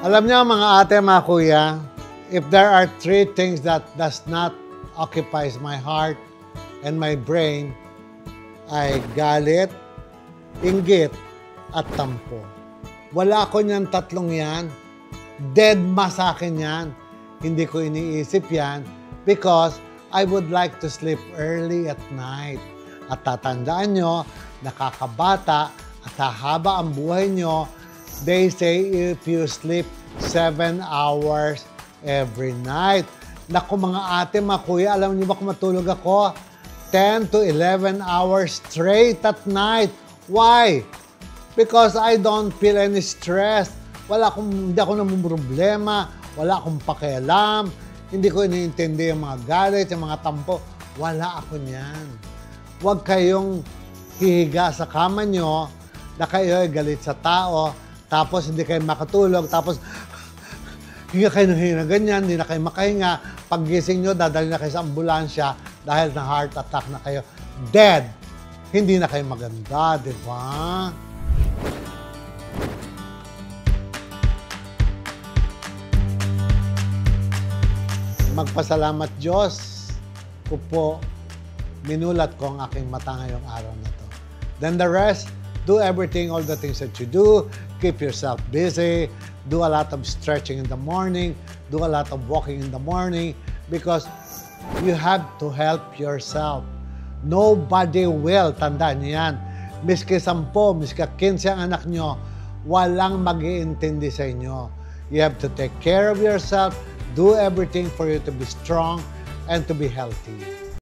Alam niyo mga ate, mga kuya, if there are three things that does not occupies my heart and my brain, ay galit, inggit, at tampo. Wala ko niyan tatlong yan. Dead ma sa akin yan. Hindi ko iniisip yan because I would like to sleep early at night. At tatandaan nyo, nakakabata at hahaba ang buhay nyo. They say if you sleep 7 hours every night. Naku mga ate, mga kuya, alam niyo ba kung matulog ako? 10 to 11 hours straight at night. Why? Because I don't feel any stress. Hindi ako namumroblema. Wala akong pakialam. Hindi ko iniintindi yung mga galit, yung mga tampo. Wala ako niyan. Huwag kayong hihiga sa kama nyo na kayo ay galit sa tao, tapos hindi kayo makatulog, tapos hinga kayo ng hinga ganyan, hindi na kayo makahinga. Paggising nyo, dadali na kayo sa ambulansya dahil na heart attack na kayo. Dead! Hindi na kayo maganda, di ba? Magpasalamat Diyos ko po, minulat ko ang aking mata ngayong araw na to. Then the rest, do everything, all the things that you do. Keep yourself busy. Do a lot of stretching in the morning. Do a lot of walking in the morning because you have to help yourself. Nobody will, tandaan niyo yan. Miski 10, miski 15 ang anak nyo, walang mag-iintindi sa inyo. You have to take care of yourself. Do everything for you to be strong and to be healthy.